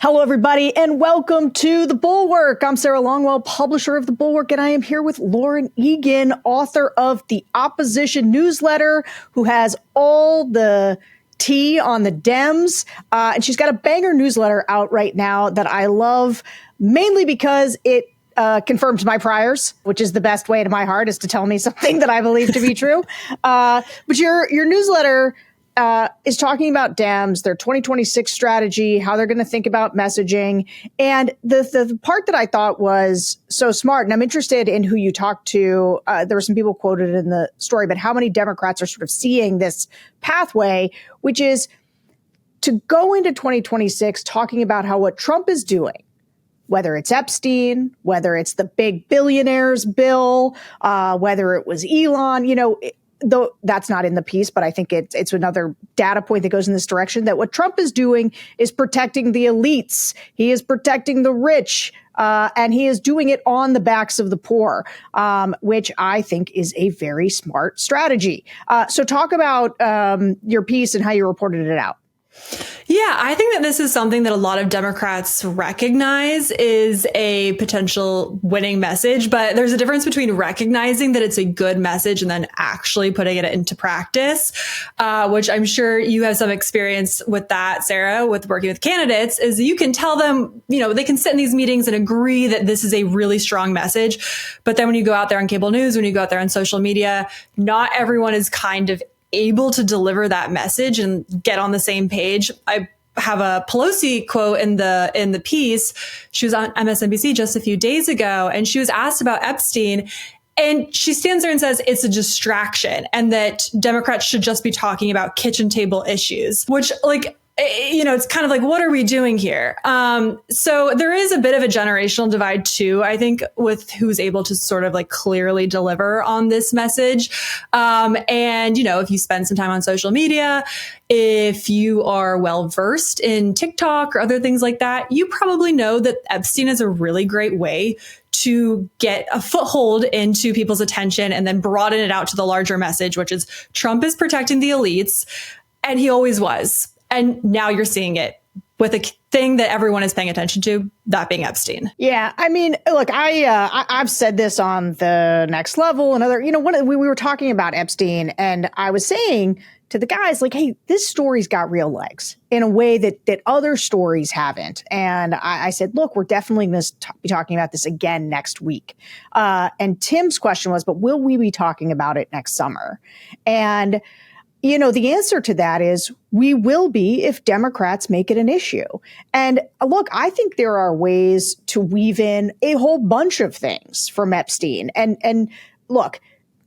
Hello, everybody, and welcome to The Bulwark. I'm Sarah Longwell, publisher of The Bulwark, and I am here with Lauren Egan, author of the Opposition Newsletter, who has all the tea on the Dems. And she's got a banger newsletter out right now that I love, mainly because it confirms my priors, which is the best way to my heart, is to tell me something that I believe to be true. But your newsletter is talking about Dems, their 2026 strategy, how they're going to think about messaging. And the part that I thought was so smart, and I'm interested in who you talked to. There were some people quoted in the story, but how many Democrats are sort of seeing this pathway, which is to go into 2026 talking about how what Trump is doing, whether it's Epstein, whether it's the big billionaires bill, whether it was Elon, though that's not in the piece, but I think it's another data point that goes in this direction, that what Trump is doing is protecting the elites. He is protecting the rich, and he is doing it on the backs of the poor, which I think is a very smart strategy. So talk about your piece and how you reported it out. Yeah, I think that this is something that a lot of Democrats recognize is a potential winning message, but there's a difference between recognizing that it's a good message and then actually putting it into practice, which I'm sure you have some experience with that, Sarah, with working with candidates, is you can tell them, they can sit in these meetings and agree that this is a really strong message. But then when you go out there on cable news, when you go out there on social media, not everyone is kind of able to deliver that message and get on the same page. I have a Pelosi quote in the piece. She was on MSNBC just a few days ago, and she was asked about Epstein. And she stands there and says it's a distraction and that Democrats should just be talking about kitchen table issues, which it's kind of like, what are we doing here? So there is a bit of a generational divide too, I think, with who's able to sort of clearly deliver on this message. And if you spend some time on social media, if you are well versed in TikTok or other things like that, you probably know that Epstein is a really great way to get a foothold into people's attention and then broaden it out to the larger message, which is Trump is protecting the elites, and he always was. And now you're seeing it with a thing that everyone is paying attention to, that being Epstein. Yeah, I mean, look, I've said this on the Next Level and other, we were talking about Epstein, and I was saying to the guys, hey, this story's got real legs in a way that other stories haven't. And I said, look, we're definitely going to be talking about this again next week. And Tim's question was, but will we be talking about it next summer? And the answer to that is we will be if Democrats make it an issue. And look, I think there are ways to weave in a whole bunch of things from Epstein. And look,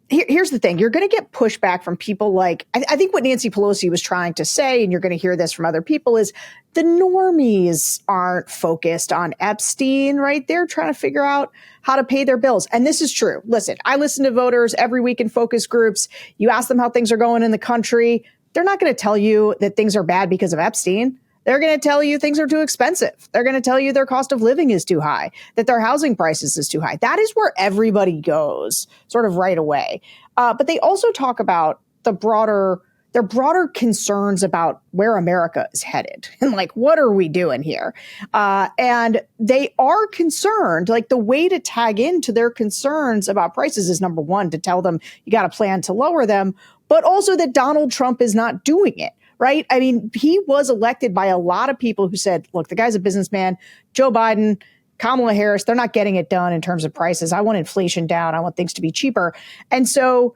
here's the thing. You're going to get pushback from people I think what Nancy Pelosi was trying to say, and you're going to hear this from other people, is the normies aren't focused on Epstein, right? They're trying to figure out how to pay their bills. And this is true. Listen, I listen to voters every week in focus groups. You ask them how things are going in the country. They're not going to tell you that things are bad because of Epstein. They're going to tell you things are too expensive. They're going to tell you their cost of living is too high, that their housing prices is too high. That is where everybody goes sort of right away. But they also talk about their broader concerns about where America is headed and what are we doing here? And they are concerned, the way to tag into their concerns about prices is, number one, to tell them you got a plan to lower them, but also that Donald Trump is not doing it. Right? I mean, he was elected by a lot of people who said, look, the guy's a businessman. Joe Biden, Kamala Harris, they're not getting it done in terms of prices. I want inflation down. I want things to be cheaper. And so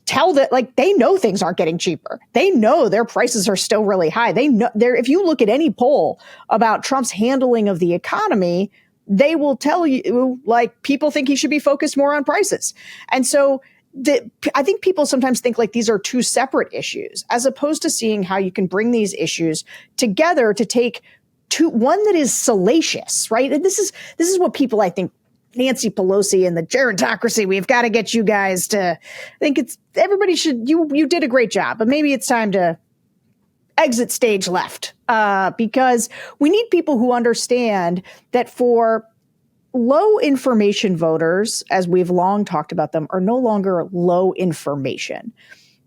tell that, they know things aren't getting cheaper. They know their prices are still really high. They know if you look at any poll about Trump's handling of the economy, they will tell you, people think he should be focused more on prices. And so I think people sometimes think these are two separate issues, as opposed to seeing how you can bring these issues together to take one that is salacious, right? And this is what people, I think, Nancy Pelosi and the gerontocracy, we've got to get you guys to think everybody should, you did a great job, but maybe it's time to exit stage left, because we need people who understand that for low information voters, as we've long talked about them, are no longer low information.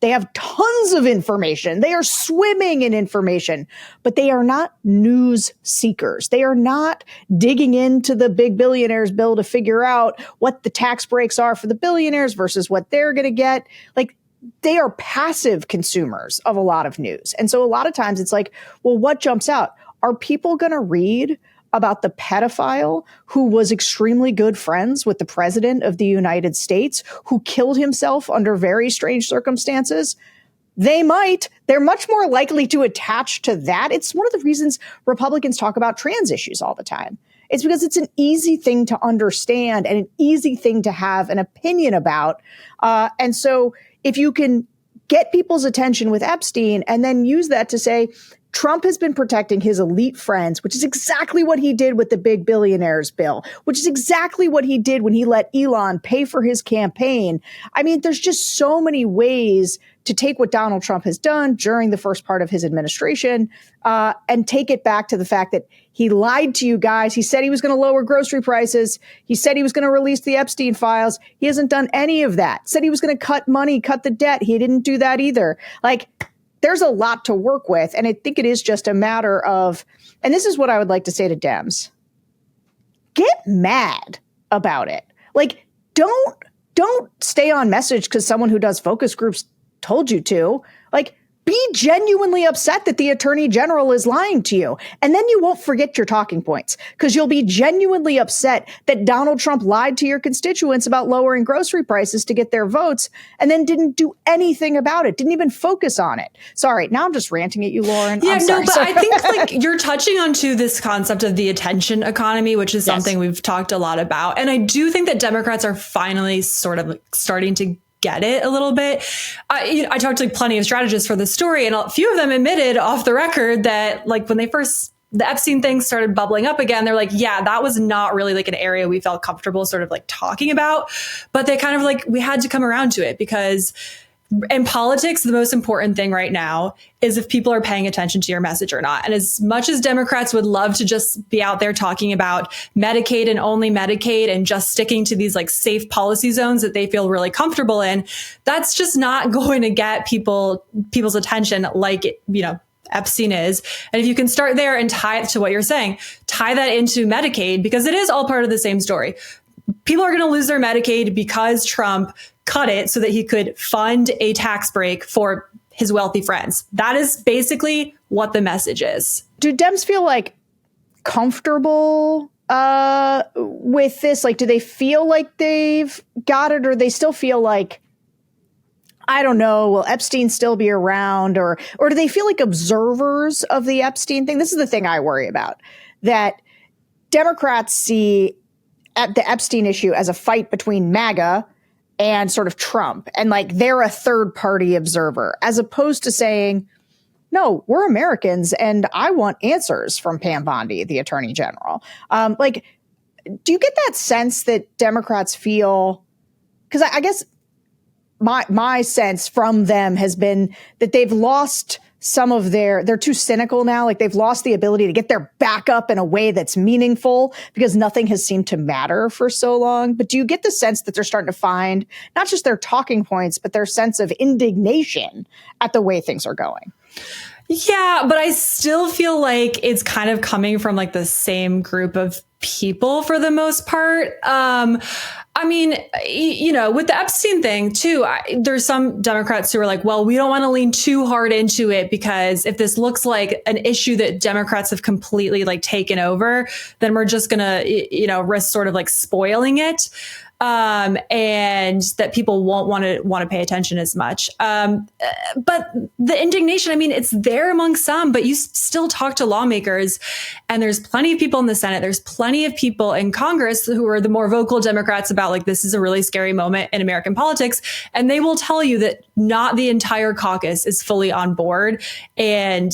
They have tons of information. They are swimming in information, but they are not news seekers. They are not digging into the big billionaires bill to figure out what the tax breaks are for the billionaires versus what they're going to get. Like, they are passive consumers of a lot of news. And so a lot of times it's like, well, what jumps out? Are people going to read about the pedophile who was extremely good friends with the president of the United States, who killed himself under very strange circumstances? They might. They're much more likely to attach to that. It's one of the reasons Republicans talk about trans issues all the time. It's because it's an easy thing to understand and an easy thing to have an opinion about. And so if you can get people's attention with Epstein and then use that to say, Trump has been protecting his elite friends, which is exactly what he did with the big billionaires bill, which is exactly what he did when he let Elon pay for his campaign. I mean, there's just so many ways to take what Donald Trump has done during the first part of his administration and take it back to the fact that he lied to you guys. He said he was going to lower grocery prices. He said he was going to release the Epstein files. He hasn't done any of that. Said he was going to cut money, cut the debt. He didn't do that either. Like, there's a lot to work with. And I think it is just a matter of, and this is what I would like to say to Dems, get mad about it. Like, don't stay on message because someone who does focus groups told you to. Like, be genuinely upset that the attorney general is lying to you. And then you won't forget your talking points because you'll be genuinely upset that Donald Trump lied to your constituents about lowering grocery prices to get their votes and then didn't do anything about it, didn't even focus on it. Sorry, now I'm just ranting at you, Lauren. Yeah, sorry. But I think like you're touching on to this concept of the attention economy, which is something we've talked a lot about. And I do think that Democrats are finally sort of starting to get it a little bit. I talked to like plenty of strategists for this story, and a few of them admitted off the record that like when the Epstein thing started bubbling up again, they're like, yeah, that was not really like an area we felt comfortable sort of like talking about, but they kind of like, we had to come around to it because in politics, the most important thing right now is if people are paying attention to your message or not. And as much as Democrats would love to just be out there talking about Medicaid and only Medicaid and just sticking to these like safe policy zones that they feel really comfortable in, that's just not going to get people's attention like, Epstein is. And if you can start there and tie it to what you're saying, tie that into Medicaid, because it is all part of the same story. People are going to lose their Medicaid because Trump cut it so that he could fund a tax break for his wealthy friends. That is basically what the message is. Do Dems feel like comfortable with this? Like, do they feel like they've got it, or they still feel like, I don't know, will Epstein still be around? Or do they feel like observers of the Epstein thing? This is the thing I worry about, that Democrats see the Epstein issue as a fight between MAGA and sort of Trump. And like, they're a third party observer, as opposed to saying, no, we're Americans and I want answers from Pam Bondi, the attorney general. Like, do you get that sense that Democrats feel, because I guess my sense from them has been that they've lost some of they're too cynical now. Like, they've lost the ability to get their back up in a way that's meaningful because nothing has seemed to matter for so long. But do you get the sense that they're starting to find not just their talking points, but their sense of indignation at the way things are going? Yeah, but I still feel like it's kind of coming from like the same group of people for the most part. I mean, with the Epstein thing too, there's some Democrats who are like, well, we don't want to lean too hard into it because if this looks like an issue that Democrats have completely like taken over, then we're just going to, risk sort of like spoiling it. And that people won't want to pay attention as much. But the indignation, I mean, it's there among some, but you still talk to lawmakers, and there's plenty of people in the Senate. There's plenty of people in Congress who are the more vocal Democrats about like, this is a really scary moment in American politics. And they will tell you that not the entire caucus is fully on board and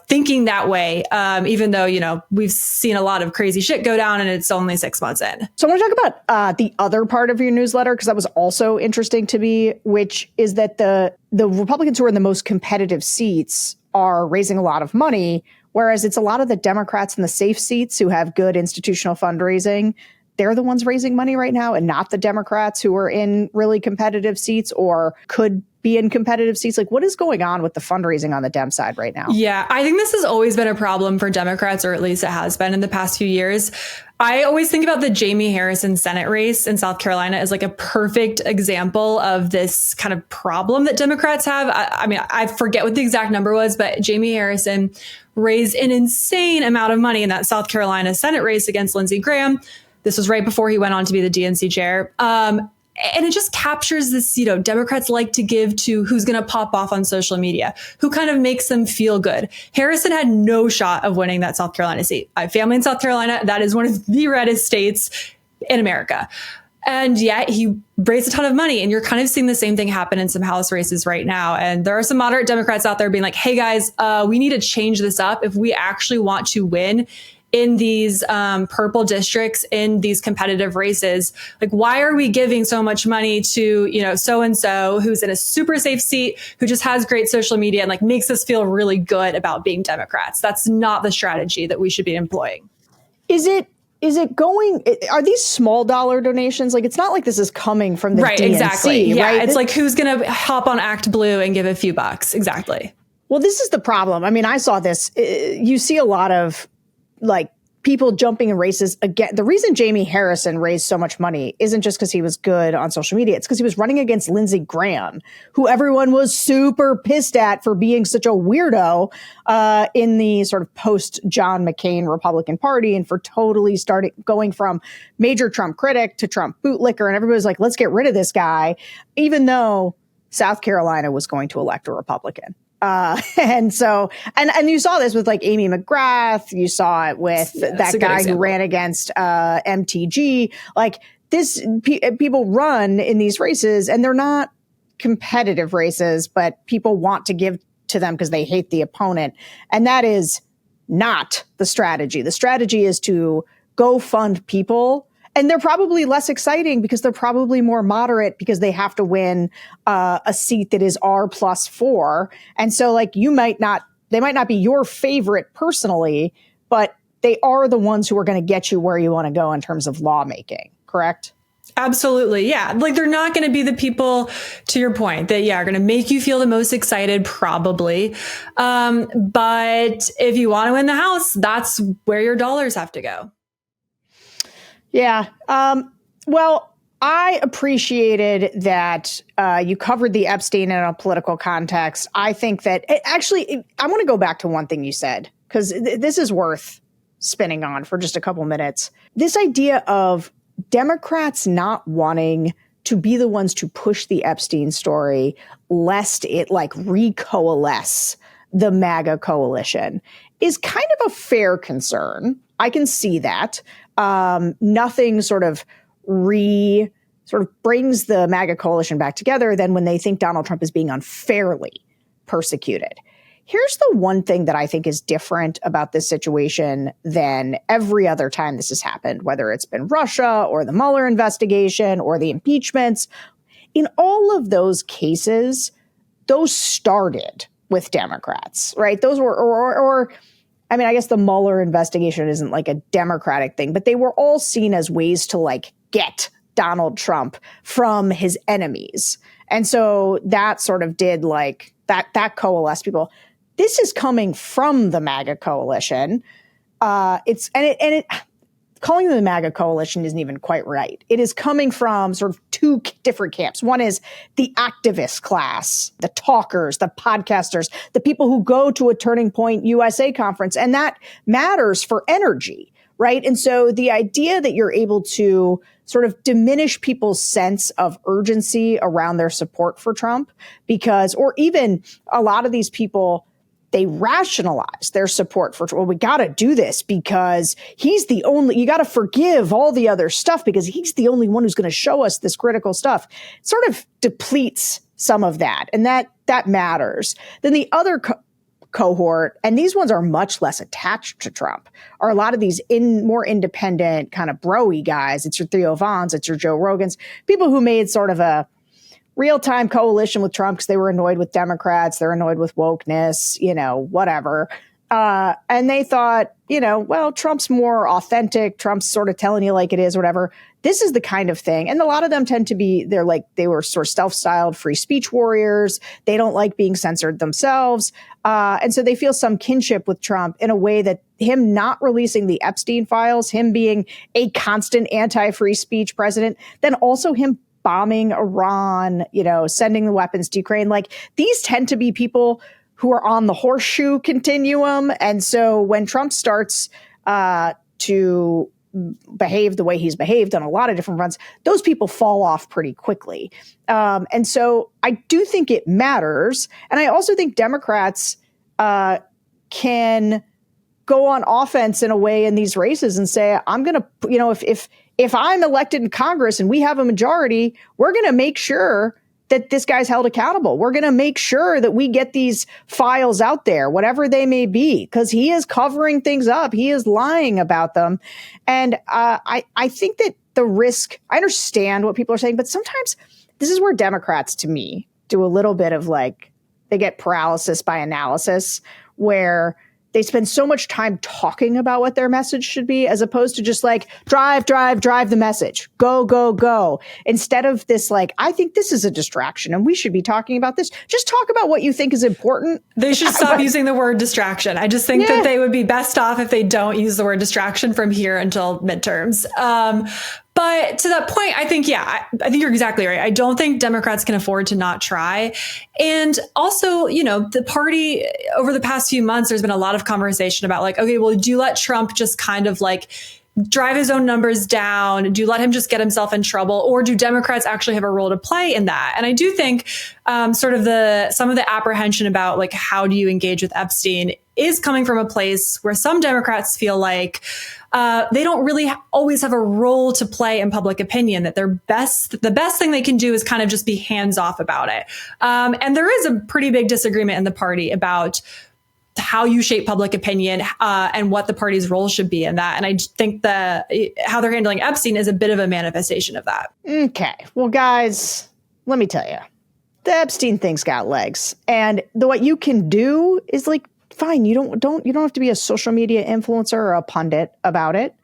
thinking that way, even though, we've seen a lot of crazy shit go down and it's only 6 months in. So I want to talk about the other part of your newsletter, because that was also interesting to me, which is that the Republicans who are in the most competitive seats are raising a lot of money, whereas it's a lot of the Democrats in the safe seats who have good institutional fundraising. They're the ones raising money right now, and not the Democrats who are in really competitive seats or could be in competitive seats? Like, what is going on with the fundraising on the Dem side right now? Yeah, I think this has always been a problem for Democrats, or at least it has been in the past few years. I always think about the Jamie Harrison Senate race in South Carolina as like a perfect example of this kind of problem that Democrats have. I mean, I forget what the exact number was, but Jamie Harrison raised an insane amount of money in that South Carolina Senate race against Lindsey Graham. This was right before he went on to be the DNC chair. And it just captures this, Democrats like to give to who's going to pop off on social media, who kind of makes them feel good. Harrison had no shot of winning that South Carolina seat. I have family in South Carolina. That is one of the reddest states in America. And yet he raised a ton of money. And you're kind of seeing the same thing happen in some House races right now. And there are some moderate Democrats out there being like, hey, guys, we need to change this up if we actually want to win in these purple districts, in these competitive races. Like, why are we giving so much money to, so-and-so who's in a super safe seat, who just has great social media and like makes us feel really good about being Democrats? That's not the strategy that we should be employing. Is it going, are these small dollar donations? Like, it's not like this is coming from the right, DNC, exactly. Yeah, right? It's like, who's going to hop on Act Blue and give a few bucks? Exactly. Well, this is the problem. I mean, I saw this. You see a lot of like people jumping in races again. The reason Jamie Harrison raised so much money isn't just because he was good on social media. It's because he was running against Lindsey Graham, who everyone was super pissed at for being such a weirdo in the sort of post John McCain Republican Party, and for totally going from major Trump critic to Trump bootlicker. And everybody was like, let's get rid of this guy, even though South Carolina was going to elect a Republican. And you saw this with like Amy McGrath. You saw it with that guy who ran against MTG. Like this, people run in these races, and they're not competitive races, but people want to give to them because they hate the opponent. And that is not the strategy. The strategy is to go fund people. And they're probably less exciting because they're probably more moderate because they have to win a seat that is R+4. And so like they might not be your favorite personally, but they are the ones who are going to get you where you want to go in terms of lawmaking, correct? Absolutely. Yeah. Like they're not going to be the people, to your point, that, are going to make you feel the most excited, probably. But if you want to win the House, that's where your dollars have to go. Yeah. Well, I appreciated that you covered the Epstein in a political context. I think that I want to go back to one thing you said, because this is worth spinning on for just a couple minutes. This idea of Democrats not wanting to be the ones to push the Epstein story, lest it like recoalesce the MAGA coalition, is kind of a fair concern. I can see that. Nothing sort of brings the MAGA coalition back together than when they think Donald Trump is being unfairly persecuted. Here's the one thing that I think is different about this situation than every other time this has happened, whether it's been Russia or the Mueller investigation or the impeachments. In all of those cases, those started with Democrats, right? Those were, I mean, I guess the Mueller investigation isn't like a Democratic thing, but they were all seen as ways to like get Donald Trump from his enemies. And so that sort of did like that coalesced people. This is coming from the MAGA coalition. Calling them the MAGA coalition isn't even quite right. It is coming from sort of two different camps. One is the activist class, the talkers, the podcasters, the people who go to a Turning Point USA conference, and that matters for energy, right? And so the idea that you're able to sort of diminish people's sense of urgency around their support for Trump, or even a lot of these people, they rationalize their support for, well, we got to do this because he's the only, you got to forgive all the other stuff because he's the only one who's going to show us this critical stuff. It sort of depletes some of that. And that matters. Then the other cohort, and these ones are much less attached to Trump, are a lot of these more independent kind of bro-y guys. It's your Theo Vons, it's your Joe Rogans, people who made sort of a real-time coalition with Trump because they were annoyed with Democrats, they're annoyed with wokeness, whatever. And they thought, well, Trump's more authentic. Trump's sort of telling you like it is, whatever. This is the kind of thing. And a lot of them tend to be, they were sort of self-styled free speech warriors. They don't like being censored themselves. And so they feel some kinship with Trump in a way that him not releasing the Epstein files, him being a constant anti-free speech president, then also him bombing Iran, sending the weapons to Ukraine. Like, these tend to be people who are on the horseshoe continuum. And so when Trump starts to behave the way he's behaved on a lot of different fronts, those people fall off pretty quickly. And so I do think it matters. And I also think Democrats can go on offense in a way in these races and say, I'm going to, if I'm elected in Congress and we have a majority, we're going to make sure that this guy's held accountable. We're going to make sure that we get these files out there, whatever they may be, because he is covering things up. He is lying about them. And I think that the risk, I understand what people are saying, but sometimes this is where Democrats, to me, do a little bit of they get paralysis by analysis, where they spend so much time talking about what their message should be, as opposed to just drive the message, go. Instead of this, I think this is a distraction and we should be talking about this. Just talk about what you think is important. They should stop using the word distraction. I just think that they would be best off if they don't use the word distraction from here until midterms. But to that point, I think you're exactly right. I don't think Democrats can afford to not try. And also, the party over the past few months, there's been a lot of conversation about okay, well, do you let Trump just kind of drive his own numbers down? Do you let him just get himself in trouble? Or do Democrats actually have a role to play in that? And I do think some of the apprehension about how do you engage with Epstein is coming from a place where some Democrats feel like they don't really always have a role to play in public opinion, that the best thing they can do is kind of just be hands off about it. And there is a pretty big disagreement in the party about how you shape public opinion and what the party's role should be in that. And I think how they're handling Epstein is a bit of a manifestation of that. Okay. Well, guys, let me tell you, the Epstein thing's got legs. And what you can do is fine, you don't have to be a social media influencer or a pundit about it.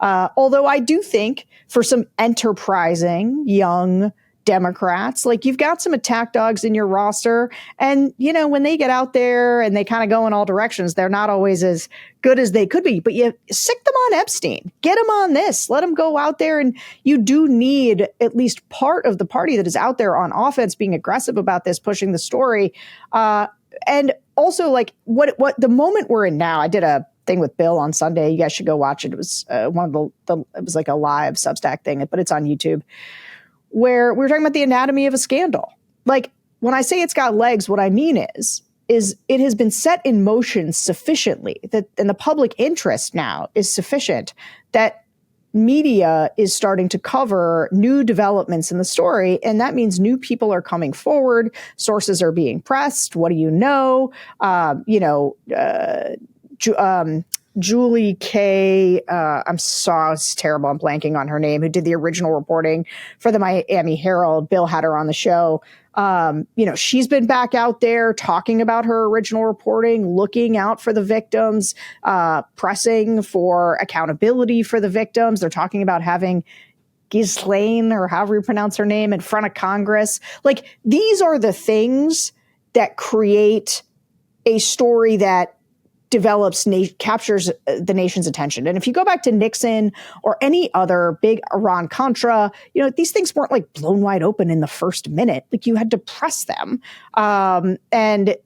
Although I do think for some enterprising young Democrats, you've got some attack dogs in your roster. And, when they get out there and they kind of go in all directions, they're not always as good as they could be. But you sick them on Epstein, get them on this, let them go out there. And you do need at least part of the party that is out there on offense being aggressive about this, pushing the story. And also, what the moment we're in now, I did a thing with Bill on Sunday. You guys should go watch it. It was it was a live Substack thing, but it's on YouTube, where we were talking about the anatomy of a scandal. When I say it's got legs, what I mean is it has been set in motion sufficiently and the public interest now is sufficient that media is starting to cover new developments in the story. And that means new people are coming forward. Sources are being pressed. What do you know? Julie K. It's terrible. I'm blanking on her name, who did the original reporting for the Miami Herald. Bill had her on the show. She's been back out there talking about her original reporting, looking out for the victims, pressing for accountability for the victims. They're talking about having Ghislaine, or however you pronounce her name, in front of Congress. These are the that create a story that develops, captures the nation's attention. And if you go back to Nixon or any other big Iran-Contra, these things weren't like blown wide open in the first minute. Like, you had to press them. And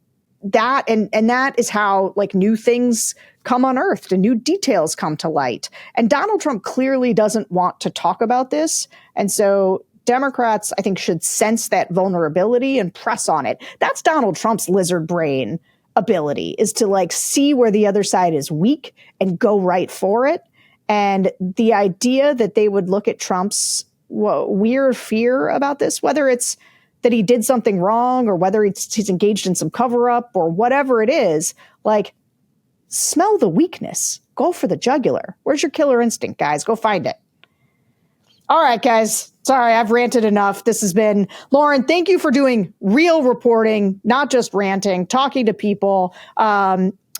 that is how like new things come unearthed and new details come to light. And Donald Trump clearly doesn't want to talk about this. And so Democrats, I think, should sense that vulnerability and press on it. That's Donald Trump's lizard brain ability, is to like see where the other side is weak and go right for it. And the idea that they would look at Trump's weird fear about this, whether it's that he did something wrong or whether he's engaged in some cover up or whatever it is, like, smell the weakness, go for the jugular. Where's your killer instinct, guys? Go find it. All right, guys. Sorry, I've ranted enough. This has been Lauren. Thank you for doing real reporting, not just ranting, talking to people.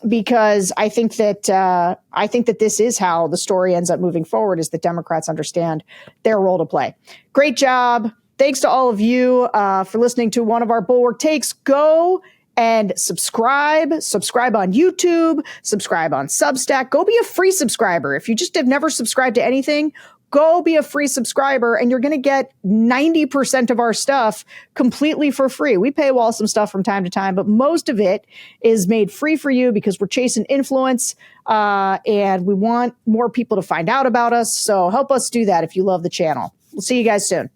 because I think that this is how the story ends up moving forward, is that Democrats understand their role to play. Great job. Thanks to all of you for listening to one of our Bulwark takes. Go and subscribe on YouTube, subscribe on Substack. Go be a free subscriber. If you just have never subscribed to anything, go be a free subscriber and you're going to get 90% of our stuff completely for free. We paywall some stuff from time to time, but most of it is made free for you because we're chasing influence and we want more people to find out about us. So help us do that if you love the channel. We'll see you guys soon.